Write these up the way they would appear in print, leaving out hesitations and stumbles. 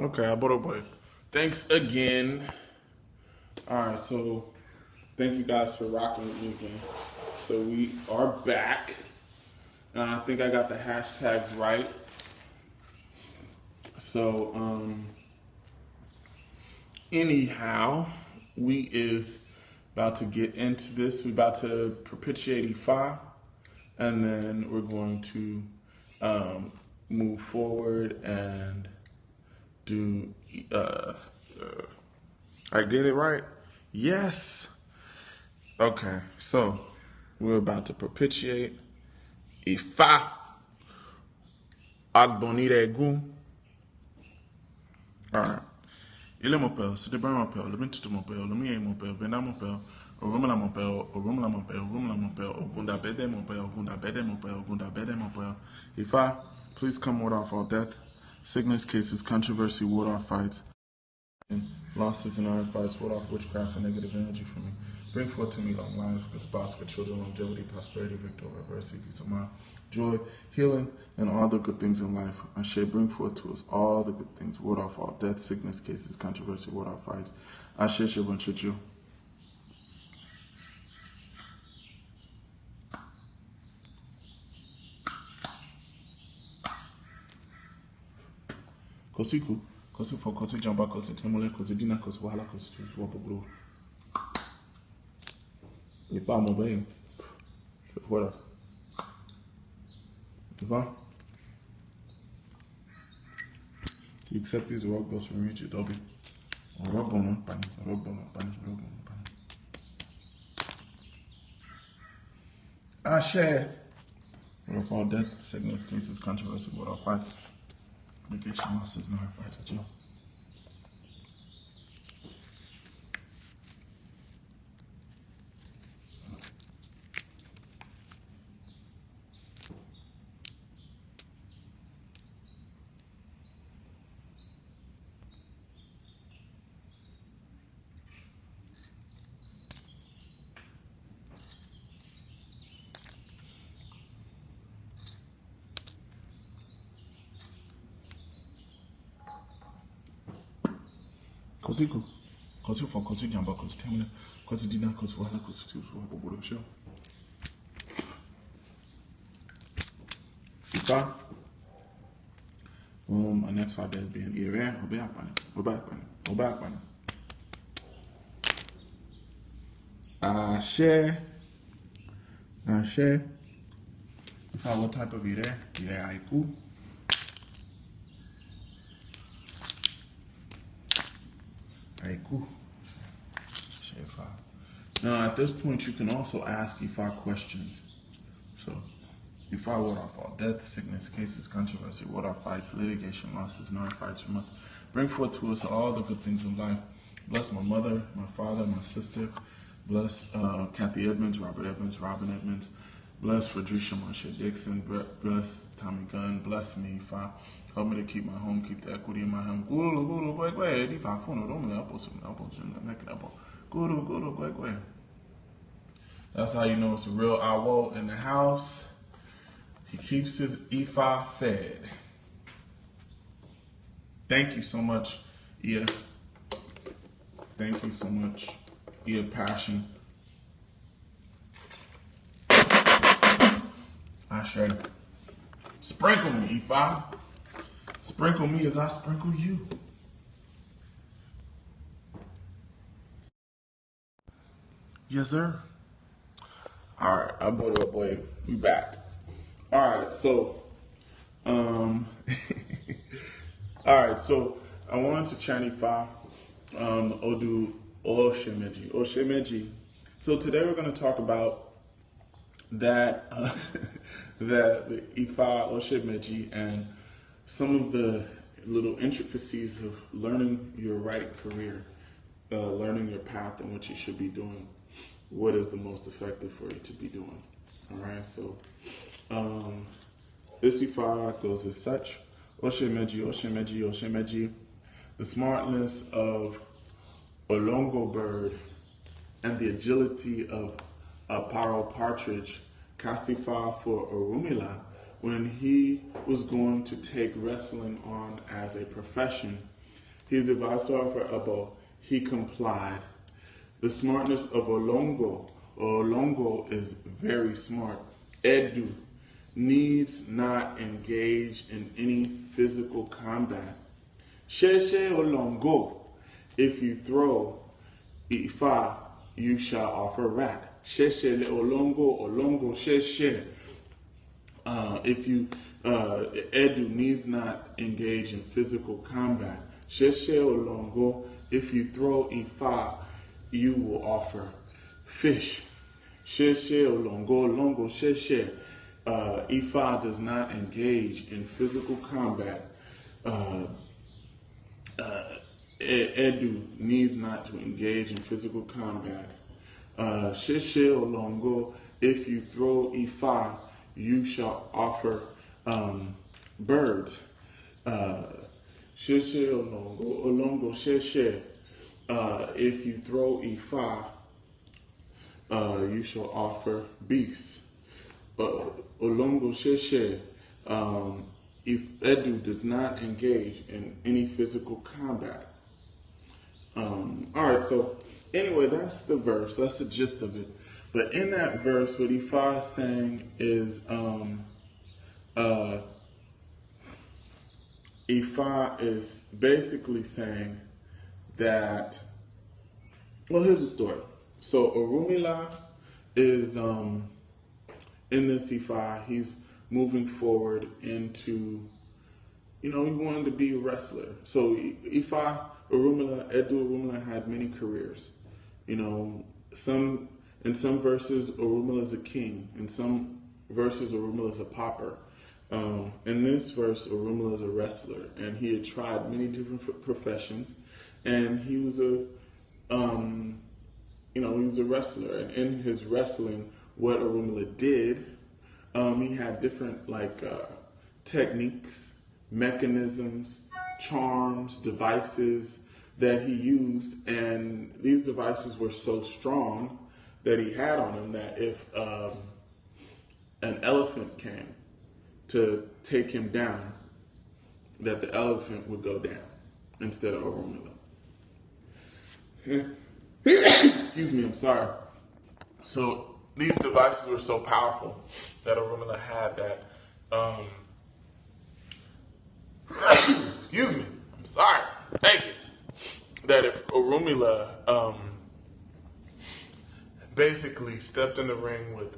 Okay, I bought a boy. Thanks again. Alright, so thank you guys for rocking with me again. So we are back. And I think I got the hashtags right. So anyhow, we is about to get into this. We about to propitiate E5, and then we're going to move forward and do I did it right? Yes. Okay, so we're about to propitiate Ifa Agbonire. Alright. Il est mon père, c'est de mon père, le bentutu mon père, le mien mon père, bena mon père, Orunmila mon père, Orunmila mon père, Orunmila mon père, Ogunda bede mon père, Ogunda bede mon père, Ogunda bede mon père. Ifa, please come ward off all death, sickness, cases, controversy, ward off fights, losses and iron fights, ward off witchcraft and negative energy from me. Bring forth to me long life, good spouse, good children, longevity, prosperity, victory, adversity, peace of mind, joy, healing, and all the good things in life. I shall bring forth to us all the good things, ward off all death, sickness, cases, controversy, ward off fights. I shall you. Kosiku, kosi for kosi jamba, kosi temule, kosi dina, kosi wahala, kosi wapogro. If I'm obeying, what else? If you accept these rock goes from you to double. Rock on pan, rock on pan, rock on pan. I share. What of all death, sickness, cases, controversy, what of fight. Vacation losses, no fight at you. Kosiku, kosi for kosi jamba, kosi temule, kosi dina, kosi wahala, kosi wapogro show. Ifa. My next 5 days being either we're back. I share. If I what type of ire aiku. Aiku. Now at this point you can also ask Ifa questions. So Ifa what are for death, sickness, cases, controversy, what are fights, litigation, losses, non-fights from us. Bring forth to us all the good things in life. Bless my mother, my father, my sister. Bless Kathy Edmonds, Robert Edmonds, Robin Edmonds. Bless Fredericia Marsha Dixon. Bless Tommy Gunn. Bless me, Ifa. Help me to keep my home, keep the equity in my home. That's how you know it's a real Awo in the house. He keeps his Ifa fed. Thank you so much, Ia. Thank you so much, Ia Passion. I share. Sprinkle me, Ifa. Sprinkle me as I sprinkle you. Yes, sir. All right, I bought it up, boy. We back. All right, so, all right, so I wanted to chant Ifa, Odu, Ose Meji. So today we're going to talk about that, the Ifa, Ose Meji, and some of the little intricacies of learning your right career, learning your path and what you should be doing. What is the most effective for you to be doing? All right, so this Ifa goes as such. Ose Meji, Ose Meji, Ose Meji. The smartness of a longo bird and the agility of a paro partridge cast Ifa for Orunmila when he was going to take wrestling on as a profession He was advised to offer abo. He complied. The smartness of Olongo. Olongo is very smart. Edu needs not engage in any physical combat. Sheshe Olongo. If you throw Ifa, you shall offer rat. Sheshe le Olongo. Olongo sheshe. If you Edu needs not engage in physical combat. Sheshe Olongo. If you throw Ifa, you will offer fish. Sheshe Olongo. Olongo sheshe. Ifa does not engage in physical combat. Edu needs not to engage in physical combat. Sheshe Olongo. If you throw Ifa, you shall offer birds. Sheshe Olongo. Olongo sheshe. If you throw Ifa, you shall offer beasts. Olongo sheshe. If Edu does not engage in any physical combat. Alright, so anyway, that's the verse. That's the gist of it. But in that verse, what Ifa is saying is Ifa is basically saying that, well, here's the story. So Orunmila is in this Ifa, he's moving forward into, he wanted to be a wrestler. So Ifa, Orunmila, Edu Orunmila had many careers. In some verses, Orunmila is a king. In some verses, Orunmila is a pauper. In this verse, Orunmila is a wrestler, and he had tried many different professions, and he was a wrestler. And in his wrestling, what Orunmila did, he had different techniques, mechanisms, charms, devices that he used, and these devices were so strong that he had on him that if an elephant came to take him down, that the elephant would go down instead of Orunmila. Excuse me, I'm sorry. So these devices were so powerful that Orunmila had that, excuse me, I'm sorry, thank you, that if Orunmila basically stepped in the ring with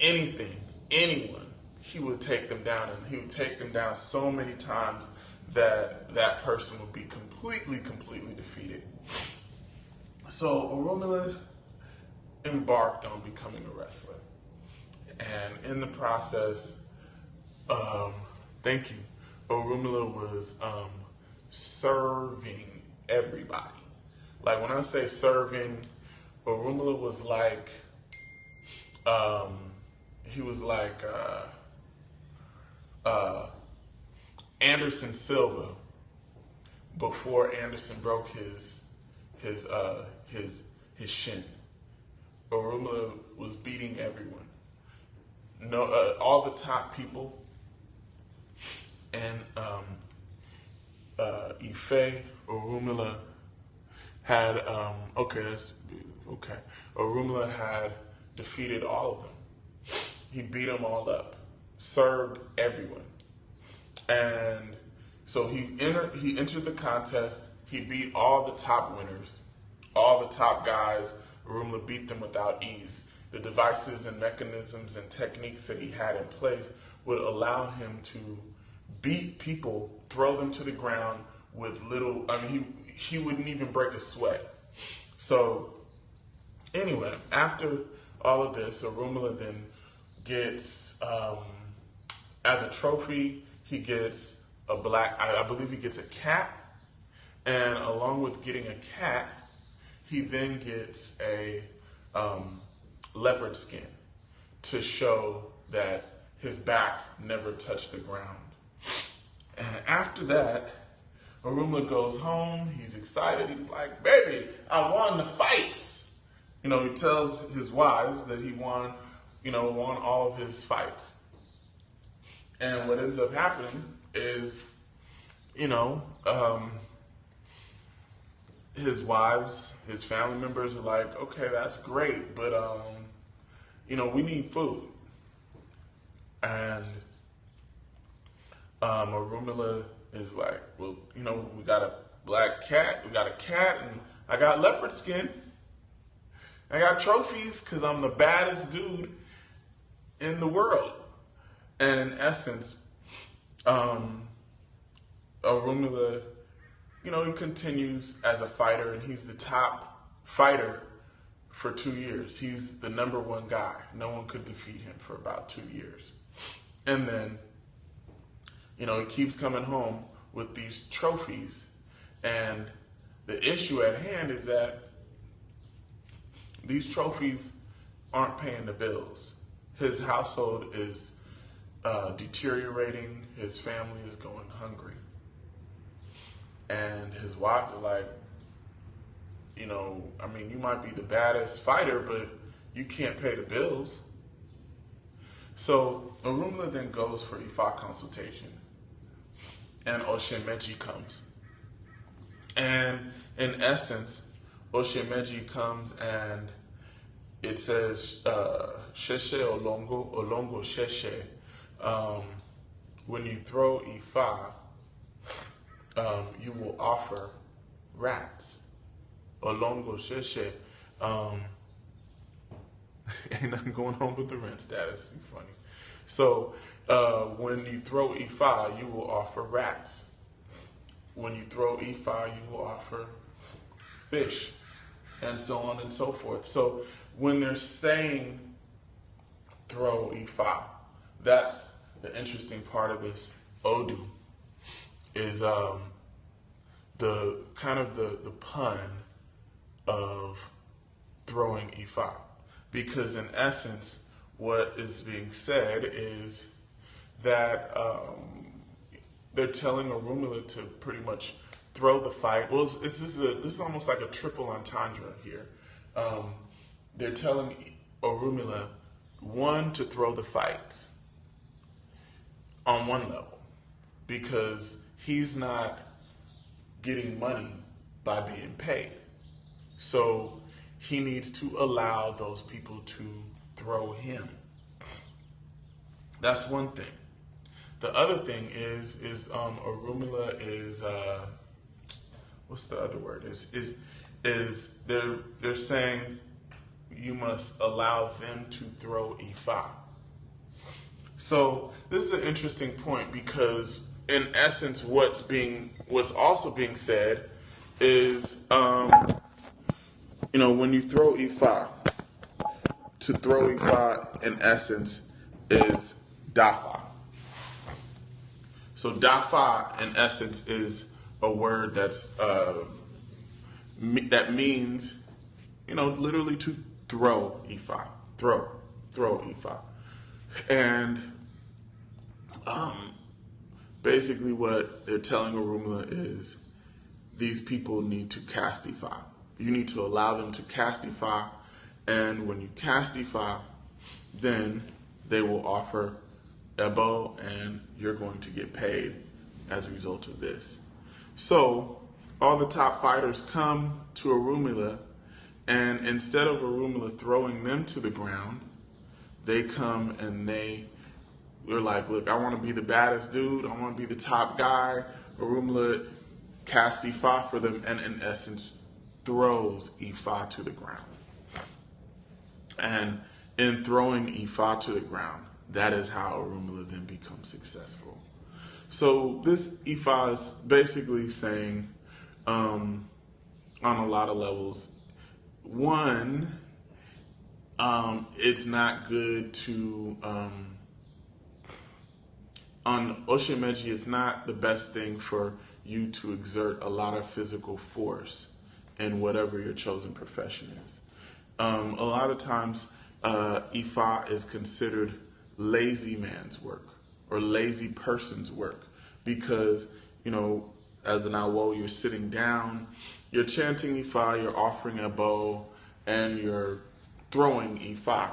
anyone, he would take them down, and he would take them down so many times that that person would be completely defeated. So Orunmila embarked on becoming a wrestler, and in the process, Orunmila was serving everybody. Like when I say serving, Orunmila was like, he was like Anderson Silva before Anderson broke his shin. Orunmila was beating everyone. All the top people. And Ife, Orunmila had Orunmila had defeated all of them. He beat them all up, served everyone, and so he entered the contest. He beat all the top winners, all the top guys. Orunmila beat them without ease. The devices and mechanisms and techniques that he had in place would allow him to beat people, throw them to the ground with little, he wouldn't even break a sweat. So anyway, after all of this, Orunmila then gets, as a trophy, he gets I believe he gets a cat, and along with getting a cat, he then gets a leopard skin to show that his back never touched the ground. And after that, Orunmila goes home. He's excited. He's like, baby, I won the fights. He tells his wives that he won all of his fights. And what ends up happening is, his wives, his family members are like, okay, that's great, but we need food. And Orunmila is like, well, we got a black cat, we got a cat, and I got leopard skin. I got trophies because I'm the baddest dude in the world. And in essence, Orunmila, he continues as a fighter, and he's the top fighter for 2 years. He's the #1 guy. No one could defeat him for about 2 years. And then, he keeps coming home with these trophies. And the issue at hand is that these trophies aren't paying the bills. His household is deteriorating. His family is going hungry. And his wives are like, you might be the baddest fighter, but you can't pay the bills. So Orunmila then goes for Ifa consultation. And Ose Meji comes. And in essence, Ose Meji comes and it says, Sheshe Olongo, Olongo Sheshe. When you throw Ifa, you will offer rats. Olongo Sheshe. Ain't nothing going on with the rent status. It's funny. So when you throw Ifa, you will offer rats. When you throw Ifa, you will offer fish, and so on and so forth. So when they're saying throw Ifa, that's the interesting part of this Odu, is the pun of throwing Ifa. Because in essence, what is being said is that they're telling Orunmila to pretty much throw the fight. Well, this is almost like a triple entendre here. They're telling Orunmila, one, to throw the fights on one level, because he's not getting money by being paid. So he needs to allow those people to throw him. That's one thing. The other thing is Orunmila is what's the other word? Is they're saying you must allow them to throw Ifa. So this is an interesting point, because in essence what's also being said is when you throw Ifa, to throw Ifa in essence is Dafa. So Dafa in essence is a word that means, literally to throw Ifa, throw Ifa. And basically what they're telling Orunmila is these people need to cast Ifa. You need to allow them to cast Ifa, and when you cast Ifa, then they will offer Ebo, and you're going to get paid as a result of this. So all the top fighters come to Orunmila, and instead of Orunmila throwing them to the ground, they come and they're like, look, I want to be the baddest dude, I want to be the top guy. Orunmila casts Ifa for them, and in essence throws Ifa to the ground. And in throwing Ifa to the ground, that is how Orunmila then becomes successful. So this Ifa is basically saying, on a lot of levels, one, it's not good to, on Ose Meji, it's not the best thing for you to exert a lot of physical force in whatever your chosen profession is. A lot of times, Ifa is considered lazy man's work or lazy person's work, because, as an awo, you're sitting down, you're chanting Ifa, you're offering a bow, and you're throwing Ifa.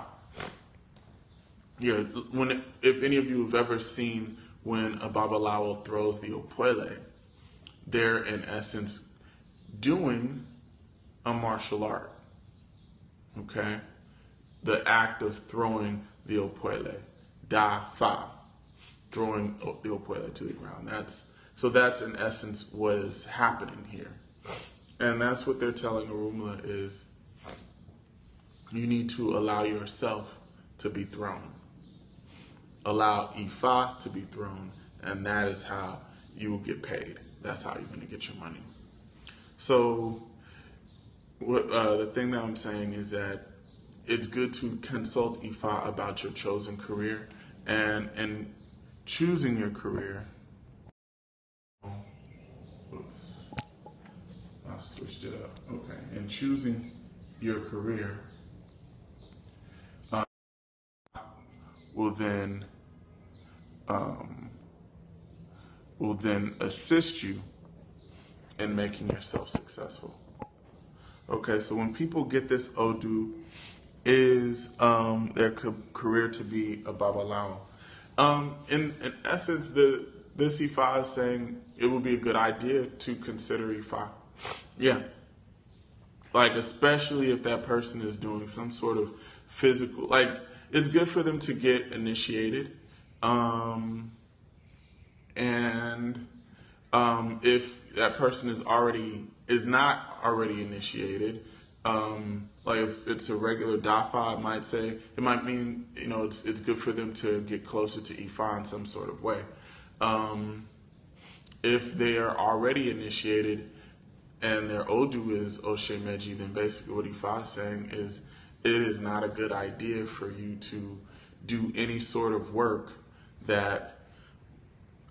If any of you have ever seen when a Babalawo throws the Opwele, they're in essence doing a martial art, okay? The act of throwing the opwele, da fa, throwing the opwele to the ground. That's in essence what is happening here. And that's what they're telling Orunmila is you need to allow yourself to be thrown. Allow Ifa to be thrown, and that is how you will get paid. That's how you're going to get your money. So the thing that I'm saying is that it's good to consult Ifa about your chosen career, and in choosing your career, oops, I switched it up. Okay, in choosing your career, will then assist you in making yourself successful. Okay, so when people get this Odu, is their career to be a babalawo. In essence, this Ifa is saying it would be a good idea to consider Ifa. Yeah. Like, especially if that person is doing some sort of physical, like, it's good for them to get initiated. If that person is not already initiated, like if it's a regular dafa, it might mean, it's good for them to get closer to Ifa in some sort of way. If they are already initiated and their Odu is Ose Meji, then basically what Ifa is saying is it is not a good idea for you to do any sort of work that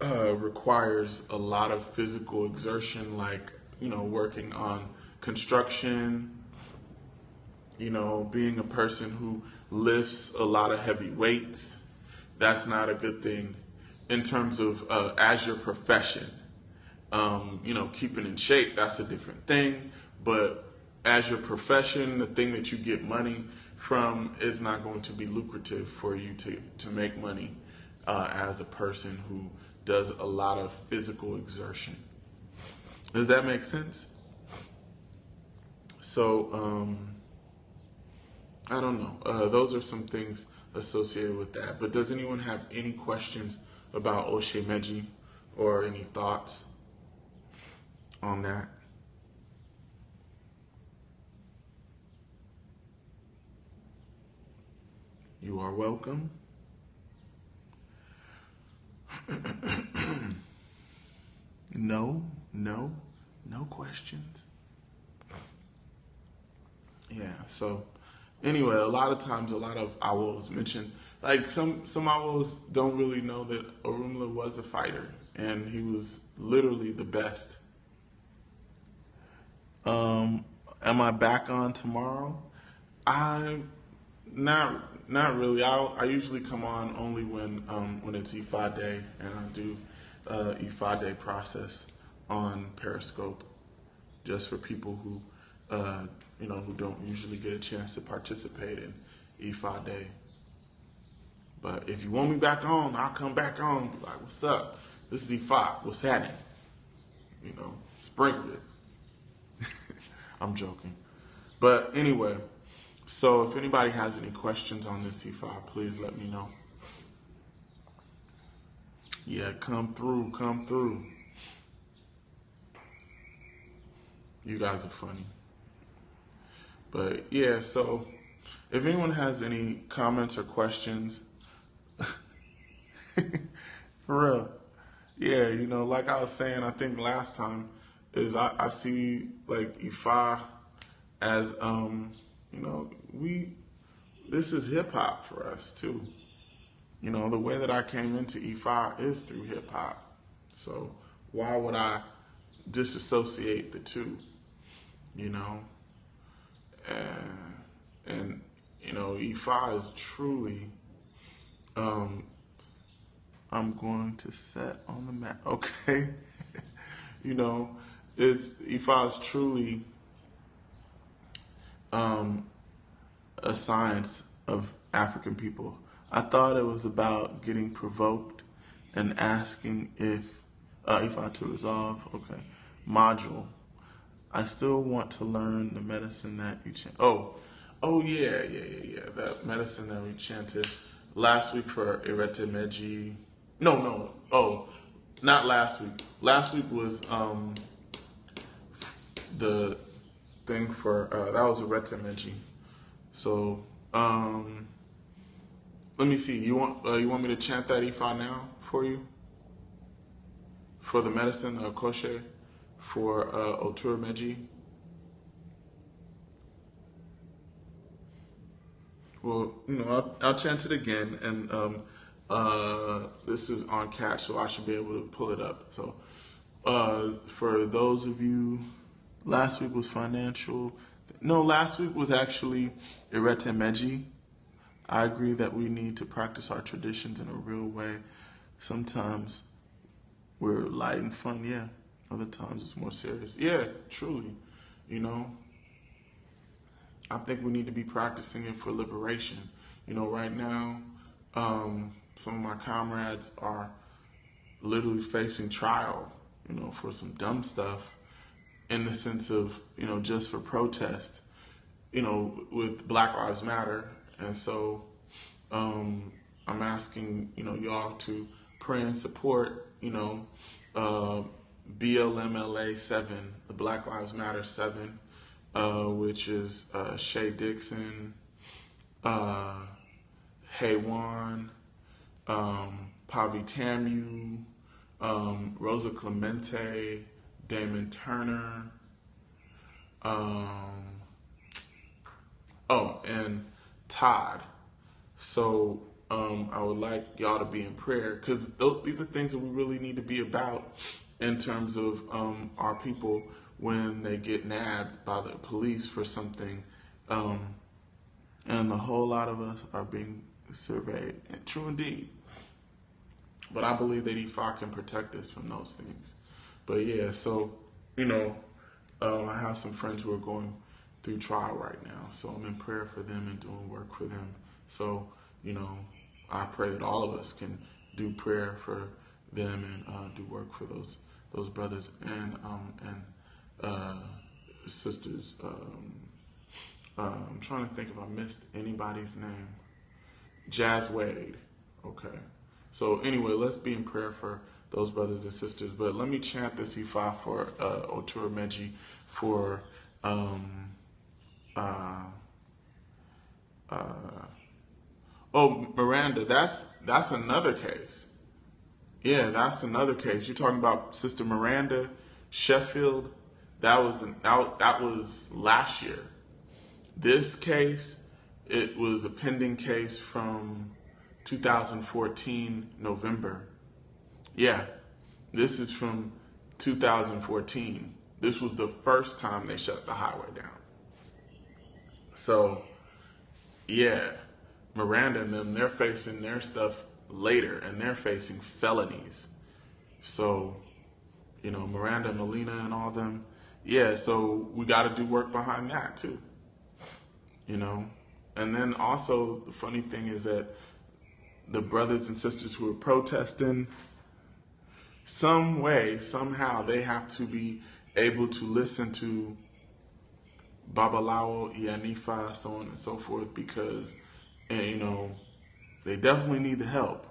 requires a lot of physical exertion, like, working on construction, being a person who lifts a lot of heavy weights. That's not a good thing in terms of as your profession. Keeping in shape, that's a different thing. But as your profession, the thing that you get money from is not going to be lucrative for you to make money as a person who does a lot of physical exertion. Does that make sense? So, I don't know. Those are some things associated with that. But does anyone have any questions about Ose Meji or any thoughts on that? You are welcome. No questions. Yeah, so anyway, a lot of times, a lot of awos mention, like some awos don't really know that Orunmila was a fighter and he was literally the best. Am I back on tomorrow? I'm not really. I usually come on only when it's IFA day, and I do IFA day process on Periscope, just for people who who don't usually get a chance to participate in IFA day. But if you want me back on, I'll come back on. Be like, what's up? This is IFA. What's happening? Sprinkle it. I'm joking. But anyway, so if anybody has any questions on this IFA, please let me know. Yeah, come through. You guys are funny. But yeah, so if anyone has any comments or questions, for real, yeah, like I was saying, I think last time, is I see like IFA as this is hip hop for us too. The way that I came into IFA is through hip hop. So why would I disassociate the two? And IFA is truly I'm going to set on the map. Okay. IFA is truly a science of African people. I thought it was about getting provoked and asking if I to resolve. Okay. Module. I still want to learn the medicine that you chant. Yeah. That medicine that we chanted last week for Meji. No. Oh, not last week. Last week was the thing for that was Meji. So let me see. You want me to chant that Ifa now for you? For the medicine, Koshe, for Otur Meji. Well, I'll chant it again, and this is on Katch, so I should be able to pull it up. So, for those of you, last week was financial. No, last week was actually Meji. I agree that we need to practice our traditions in a real way. Sometimes we're light and fun, yeah. Other times it's more serious. Yeah, truly, I think we need to be practicing it for liberation. Right now, some of my comrades are literally facing trial, for some dumb stuff in the sense of, just for protest, with Black Lives Matter. And so I'm asking, y'all to pray and support, BLMLA 7, the Black Lives Matter 7, which is Shay Dixon, Haywan, Pavi Tamu, Rosa Clemente, Damon Turner, and Todd. So I would like y'all to be in prayer, because these are things that we really need to be about in terms of our people when they get nabbed by the police for something, and a whole lot of us are being surveyed. And true indeed. But I believe that IFA can protect us from those things. But yeah, so, I have some friends who are going through trial right now. So I'm in prayer for them and doing work for them. So, I pray that all of us can do prayer for them and do work for those brothers and sisters. I'm trying to think if I missed anybody's name. Jazz Wade. Okay. So anyway, let's be in prayer for those brothers and sisters. But let me chant this Ifa for Otur Meji for Miranda. That's another case. Yeah, that's another case. You're talking about Sister Miranda Sheffield. That was last year. This case, it was a pending case from 2014 November. Yeah, this is from 2014. This was the first time they shut the highway down. So, yeah, Miranda and them, they're facing their stuff later, and they're facing felonies. So, Miranda, Melina, and all them, yeah, so we got to do work behind that too. And then also the funny thing is that the brothers and sisters who are protesting, some way, somehow, they have to be able to listen to Babalawo, Yanifa, so on and so forth, because, they definitely need the help.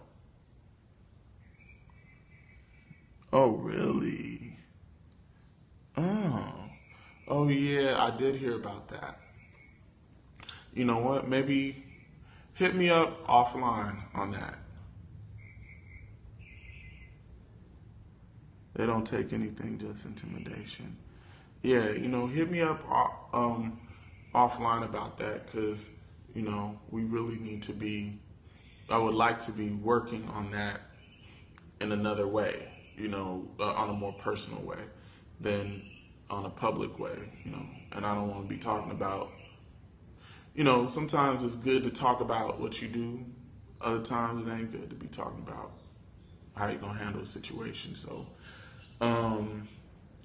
Oh, really? Oh yeah, I did hear about that. You know what? Maybe hit me up offline on that. They don't take anything, just intimidation. Yeah, hit me up offline about that, because, we really need to be, I would like to be working on that in another way, on a more personal way than on a public way, and I don't want to be talking about, sometimes it's good to talk about what you do. Other times it ain't good to be talking about how you're going to handle a situation. So,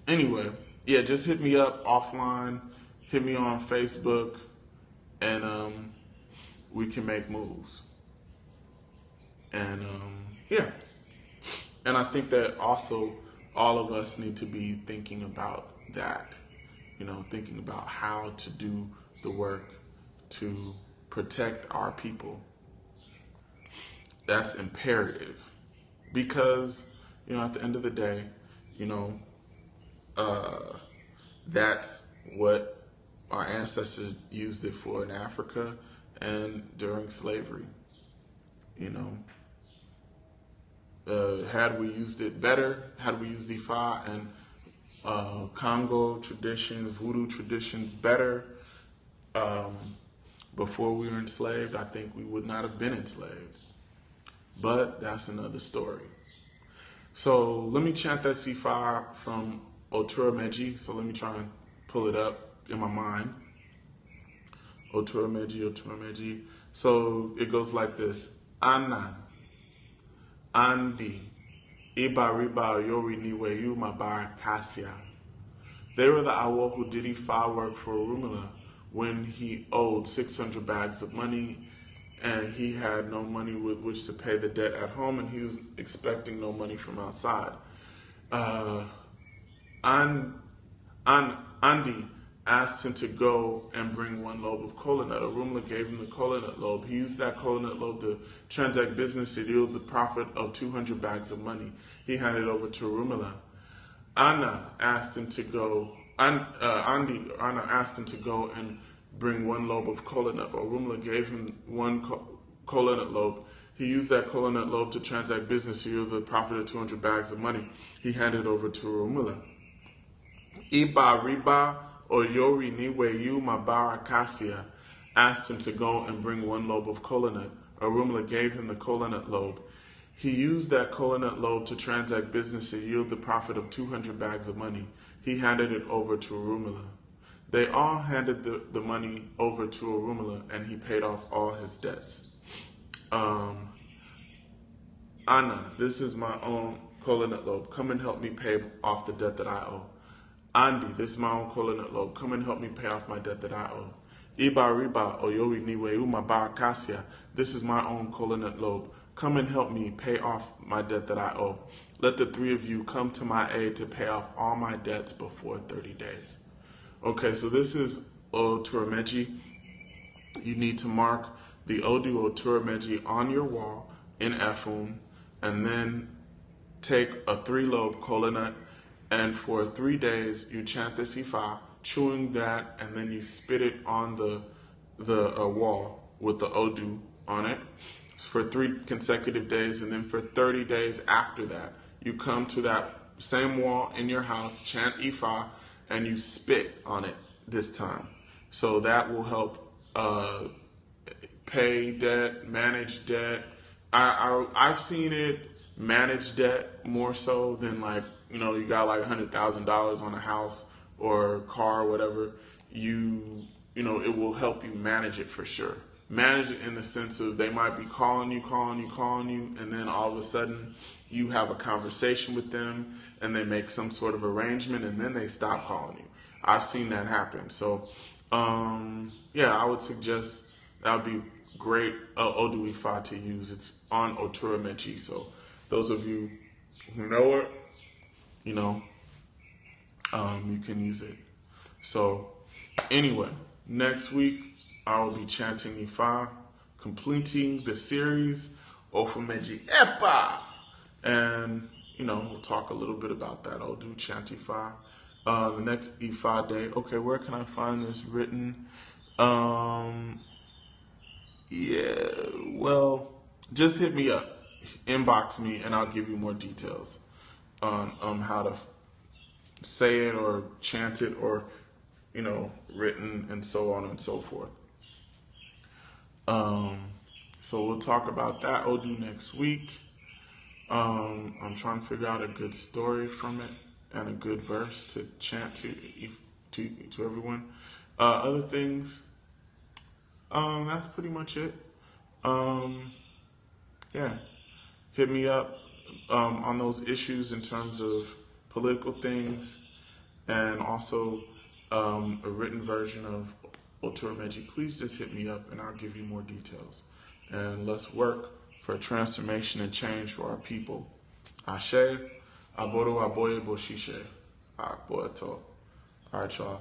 anyway, yeah, just hit me up offline, hit me on Facebook, and we can make moves. And, yeah. And I think that also all of us need to be thinking about that, thinking about how to do the work to protect our people. That's imperative because, at the end of the day, that's what our ancestors used it for in Africa and during slavery. Had we used it better, had we used Ifa and Congo traditions, voodoo traditions better before we were enslaved, I think we would not have been enslaved. But that's another story. So let me chant that Ifa from Otura Meji. So let me try and pull it up in my mind. Otura Meji, Otura Meji. So it goes like this. Ana, Andi, Iba Riba Yori Niwe Yu Mabar Kasia. They were the Awo who did Ifa work for Orunmila when he owed 600 bags of money and he had no money with which to pay the debt at home, and he was expecting no money from outside. Andi asked him to go and bring 1 lobe of kola nut. Orunmila gave him the kola nut lobe. He used that kola nut lobe to transact business. It yielded the profit of 200 bags of money. He handed over to Orunmila. Anna asked him to go. Anna asked him to go and bring 1 lobe of kola nut. Orunmila gave him 1 kola nut lobe. He used that kola nut lobe to transact business. He yielded the profit of 200 bags of money. He handed over to Orunmila. Iba Riba Oyori Niwe Yu Mabara Kasia asked him to go and bring 1 lobe of kola nut. Orunmila gave him the kola nut lobe. He used that kola nut lobe to transact business and yield the profit of 200 bags of money. He handed it over to Orunmila. They all handed the money over to Orunmila, and he paid off all his debts. Anna, this is my own kola nut lobe. Come and help me pay off the debt that I owe. Andi, this is my own kola nut lobe. Come and help me pay off my debt that I owe. Iba Riba Oyori Niwe Uma Ba Kasia, this is my own kola nut lobe. Come and help me pay off my debt that I owe. Let the 3 of you come to my aid to pay off all my debts before 30 days. Okay, so this is Otura Meji. You need to mark the Odu Otura Meji on your wall in Efun, and then take a 3-lobe kola nut, and for 3 days you chant this Ifa, chewing that, and then you spit it on the wall with the Odu on it for 3 consecutive days, and then for 30 days after that, you come to that same wall in your house, chant Ifa, and you spit on it this time. So that will help pay debt, manage debt. I've seen it manage debt more so than you got like $100,000 on a house or a car or whatever. It will help you manage it for sure. Manage it in the sense of they might be calling you, and then all of a sudden you have a conversation with them and they make some sort of arrangement and then they stop calling you. I've seen that happen. So, I would suggest that would be great Odu Ifa to use. It's on Otura Meji. So those of you who know it, you can use it. So anyway, next week I will be chanting Ifa, completing the series Ofu Meji Epa. And, we'll talk a little bit about that. I'll do chant Ifa. The next Ifa day. Okay, where can I find this written? Just hit me up. Inbox me and I'll give you more details on how to say it or chant it or, written and so on and so forth. So we'll talk about that Odu next week. I'm trying to figure out a good story from it and a good verse to chant to everyone. Other things, that's pretty much it. Hit me up on those issues in terms of political things and also a written version of Otura Meji. Please just hit me up and I'll give you more details. And let's work for transformation and change for our people. Ashe, Abodo Aboye Boshishe, Aboeto. All right, y'all.